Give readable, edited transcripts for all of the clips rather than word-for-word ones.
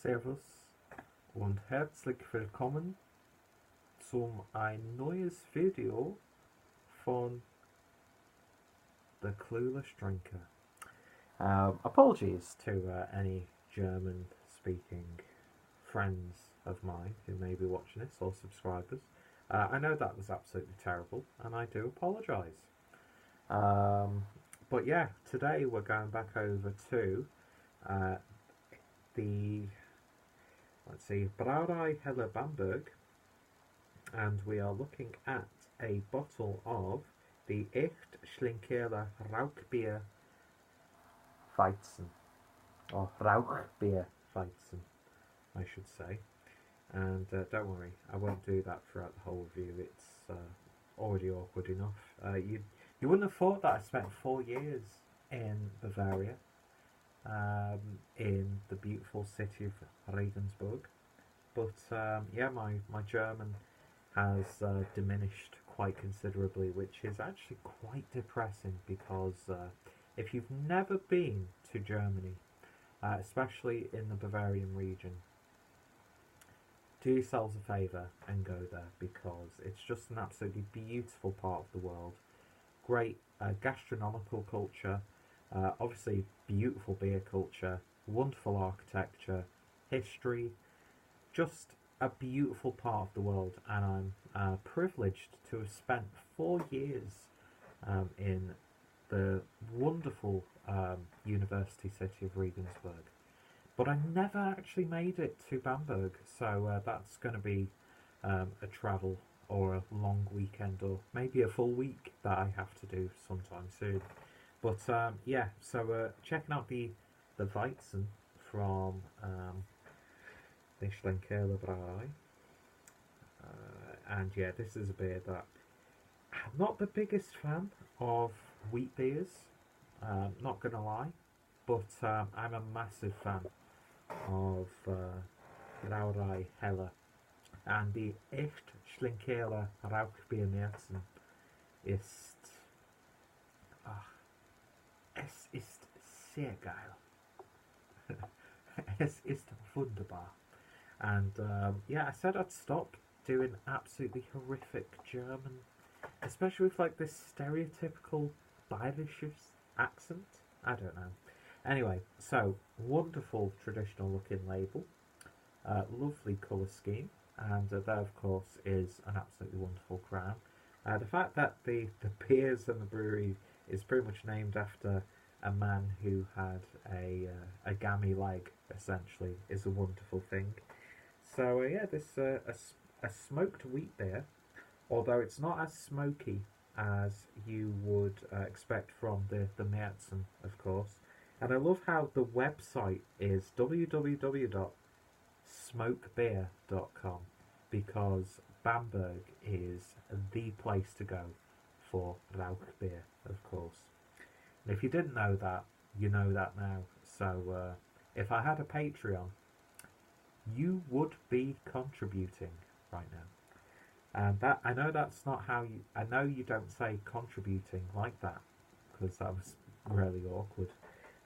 Servus und herzlich willkommen zum ein neues Video von the Clueless Drinker. Apologies to any German speaking friends of mine who may be watching this or subscribers. I know that was absolutely terrible and I do apologise. But yeah, today we're going back over to the Brauerei Heller-Bamberg, and we are looking at a bottle of the Aecht Schlenkerla Rauchbier Weizen, or Rauchbier Weizen, I should say. And don't worry, I won't do that throughout the whole review. It's already awkward enough. You wouldn't have thought that I spent 4 years in Bavaria, in the beautiful city of Regensburg, but yeah, my German has diminished quite considerably, which is actually quite depressing because if you've never been to Germany, especially in the Bavarian region, do yourselves a favour and go there, because it's just an absolutely beautiful part of the world. Great gastronomical culture, obviously beautiful beer culture, wonderful architecture, history, just a beautiful part of the world, and I'm privileged to have spent 4 years in the wonderful university city of Regensburg. But I never actually made it to Bamberg, so that's going to be a travel or a long weekend, or maybe a full week that I have to do sometime soon. But yeah, so checking out the Weizen from the Schlenkerla Rauchbier, and yeah, this is a beer that I'm not the biggest fan of wheat beers, not gonna lie, but I'm a massive fan of Brauerei Heller, and the Aecht Schlenkerla Rauchbier Weizen ist es ist sehr geil. Es ist wunderbar. And yeah, I said I'd stop doing absolutely horrific German, especially with like this stereotypical Bayerische accent. I don't know. Anyway, so wonderful traditional looking label, lovely colour scheme, and there of course is an absolutely wonderful crown. The fact that the beers and the brewery is pretty much named after a man who had a gammy leg, essentially, is a wonderful thing. So yeah, this a smoked wheat beer, although it's not as smoky as you would expect from the Weizen, of course. And I love how the website is www.smokebeer.com, because Bamberg is the place to go for Rauchbier, of course. And if you didn't know that, you know that now. So if I had a Patreon, you would be contributing right now. And that, I know that's not how you, I know you don't say contributing like that, because that was really awkward.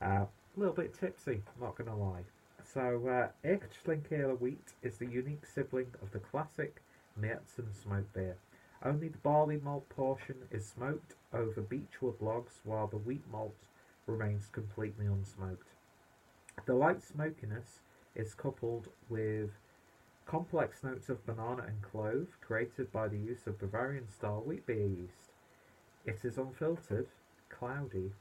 A little bit tipsy, not going to lie. So Aecht Schlenkerla wheat is the unique sibling of the classic Weizen smoked beer. Only the barley malt portion is smoked over beechwood logs, while the wheat malt remains completely unsmoked. The light smokiness is coupled with complex notes of banana and clove, created by the use of Bavarian-style wheat beer yeast. It is unfiltered, cloudy,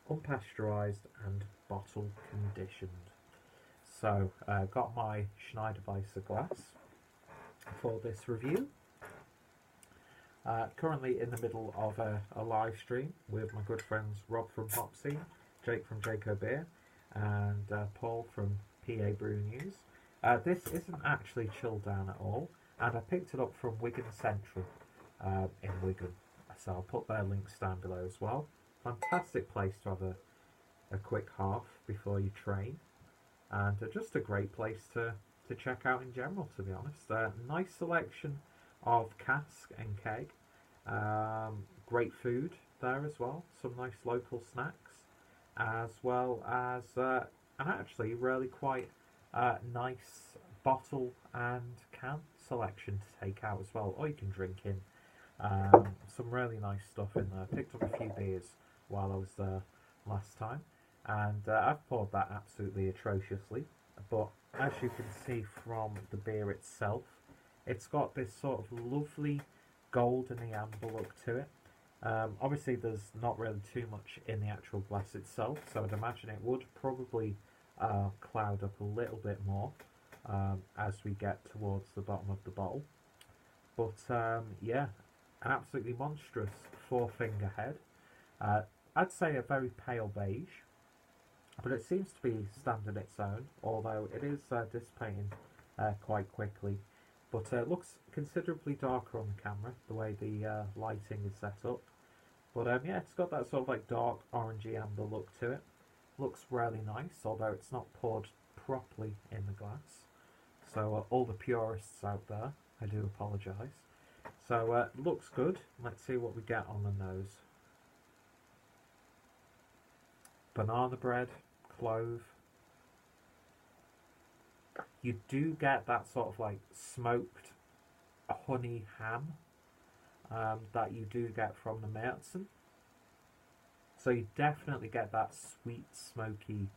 unpasteurised, and bottle conditioned. So, got my Schneiderweisse glass for this review. Currently in the middle of a live stream with my good friends Rob from Hopsy, Jake from Jaco Beer, and Paul from PA Brew News. This isn't actually chilled down at all, and I picked it up from Wigan Central in Wigan, so I'll put their links down below as well. Fantastic place to have a quick half before you train, and just a great place to check out in general, to be honest. Nice selection of cask and keg, great food there as well, some nice local snacks, as well as and actually really quite nice bottle and can selection to take out as well, or you can drink in. Some really nice stuff in there. Picked up a few beers while I was there last time, and I've poured that absolutely atrociously. But as you can see from the beer itself, it's got this sort of lovely goldeny amber look to it. Obviously there's not really too much in the actual glass itself, so I'd imagine it would probably cloud up a little bit more as we get towards the bottom of the bottle. But yeah, an absolutely monstrous 4-finger head. I'd say a very pale beige, but it seems to be standing its own, although it is dissipating quite quickly. But it looks considerably darker on the camera, the way the lighting is set up. But yeah, it's got that sort of like dark orangey amber look to it. Looks really nice, although it's not poured properly in the glass. So all the purists out there, I do apologise. So looks good. Let's see what we get on the nose. Banana bread, clove. You do get that sort of like smoked honey ham that you do get from the Weizen. So you definitely get that sweet, smoky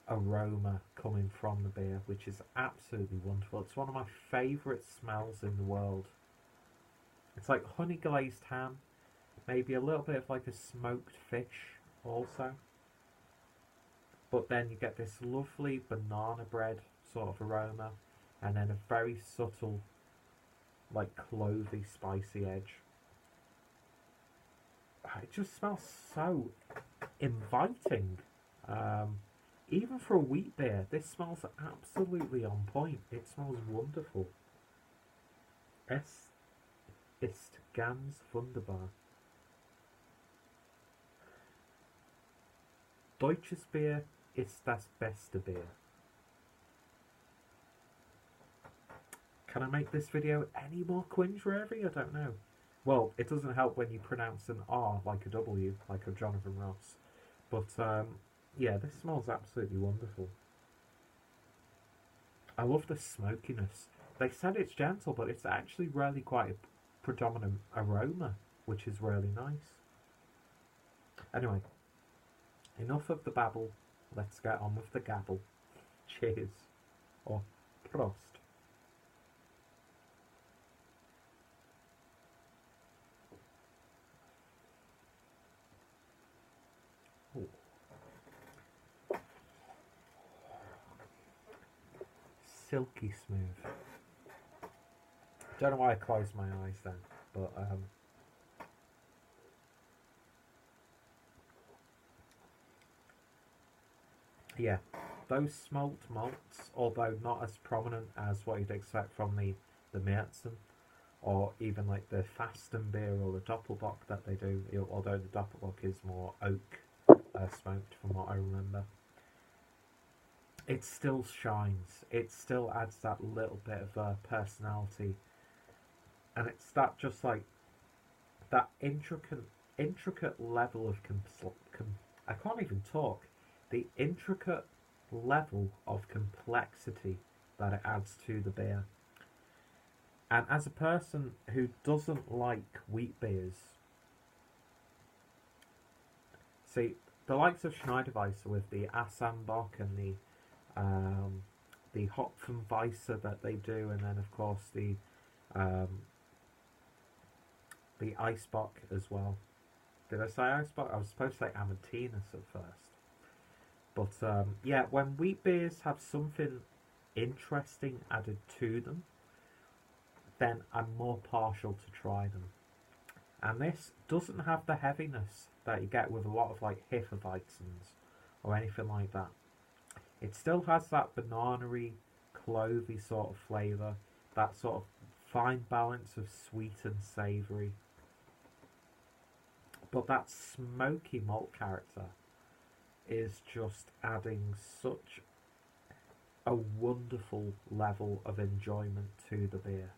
aroma coming from the beer, which is absolutely wonderful. It's one of my favourite smells in the world. It's like honey glazed ham, maybe a little bit of like a smoked fish also. But then you get this lovely banana bread sort of aroma, and then a very subtle, like clovey, spicy edge. It just smells so inviting. Even for a wheat beer, this smells absolutely on point. It smells wonderful. Es ist ganz wunderbar. Deutsches Bier ist das beste Bier. Can I make this video any more cringe-worthy? I don't know. Well, it doesn't help when you pronounce an R like a W, like a Jonathan Ross. But, yeah, this smells absolutely wonderful. I love the smokiness. They said it's gentle, but it's actually really quite a predominant aroma, which is really nice. Anyway, enough of the babble. Let's get on with the gabble. Cheers. Or Prost. Ooh. Silky smooth. Don't know why I closed my eyes then, but yeah, those smoked malts, although not as prominent as what you'd expect from the Weizen, or even like the Fasten beer or the Doppelbock that they do, although the Doppelbock is more oak smoked from what I remember. It still shines. It still adds that little bit of personality, and it's that just like that intricate level of I can't even talk. The intricate level of complexity that it adds to the beer. And as a person who doesn't like wheat beers, see, the likes of Schneiderweiser with the Assambock and the Hopfenweisse that they do, and then of course the Eisbock as well. Did I say Eisbock? I was supposed to say Amantinus at first. But yeah, when wheat beers have something interesting added to them, then I'm more partial to try them. And this doesn't have the heaviness that you get with a lot of like Hefeweizens or anything like that. It still has that banana-y, clovey sort of flavour, that sort of fine balance of sweet and savoury. But that smoky malt character is just adding such a wonderful level of enjoyment to the beer.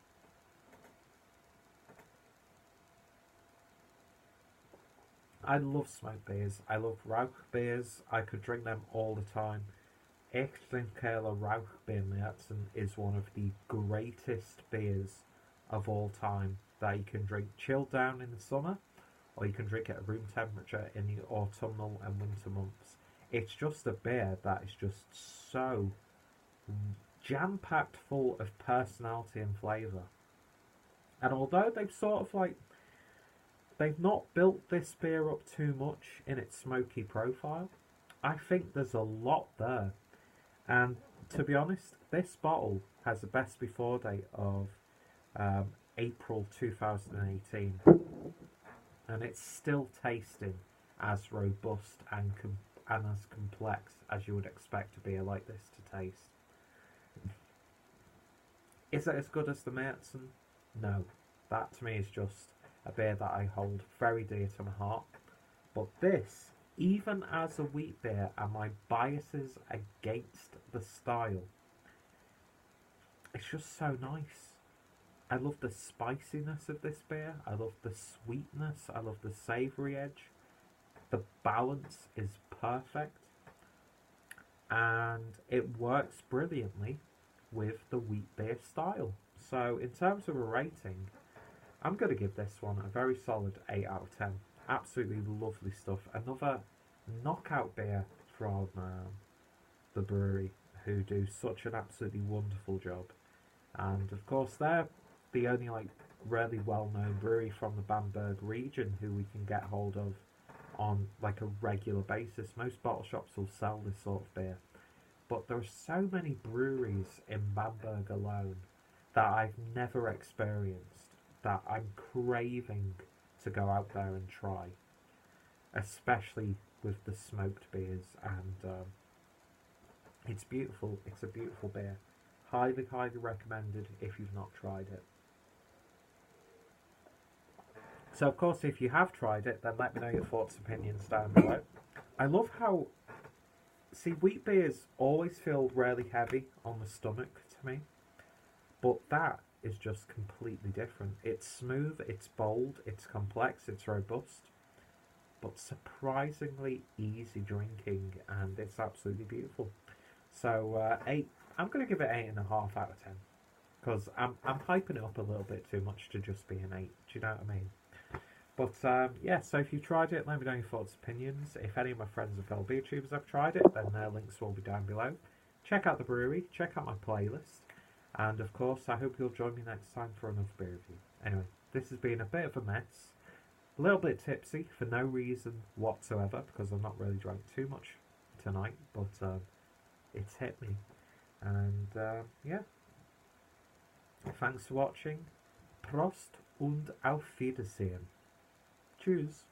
I love smoked beers. I love Rauch beers. I could drink them all the time. Aecht Schlenkerla Rauchbier is one of the greatest beers of all time that you can drink chilled down in the summer, or you can drink it at room temperature in the autumnal and winter months. It's just a beer that is just so jam-packed full of personality and flavour. And although they've not built this beer up too much in its smoky profile, I think there's a lot there. And to be honest, this bottle has a best before date of April 2018, and it's still tasting as robust and as complex as you would expect a beer like this to taste. Is it as good as the Weizen? No. That to me is just a beer that I hold very dear to my heart. But this, even as a wheat beer and my biases against the style, it's just so nice. I love the spiciness of this beer. I love the sweetness. I love the savoury edge. The balance is perfect. And it works brilliantly with the wheat beer style. So in terms of a rating, I'm going to give this one a very solid 8 out of 10. Absolutely lovely stuff. Another knockout beer from the brewery, who do such an absolutely wonderful job. And of course they're the only really well-known brewery from the Bamberg region who we can get hold of on a regular basis. Most bottle shops will sell this sort of beer, but there are so many breweries in Bamberg alone that I've never experienced, that I'm craving to go out there and try, especially with the smoked beers. And it's beautiful. It's a beautiful beer. Highly, highly recommended if you've not tried it. So of course, if you have tried it, then let me know your thoughts and opinions down below. I love how, wheat beers always feel really heavy on the stomach to me, but that is just completely different. It's smooth, it's bold, it's complex, it's robust, but surprisingly easy drinking, and it's absolutely beautiful. So I'm going to give it 8.5 out of 10, because I'm hyping it up a little bit too much to just be an 8. Do you know what I mean? But yeah, so if you tried it, let me know your thoughts and opinions. If any of my friends and fellow beer tubers have tried it, then their links will be down below. Check out the brewery, check out my playlist, and of course I hope you'll join me next time for another beer review. Anyway, this has been a bit of a mess, a little bit tipsy for no reason whatsoever, because I've not really drank too much tonight, but it's hit me. And yeah, thanks for watching. Prost und auf Wiedersehen. Tschüss.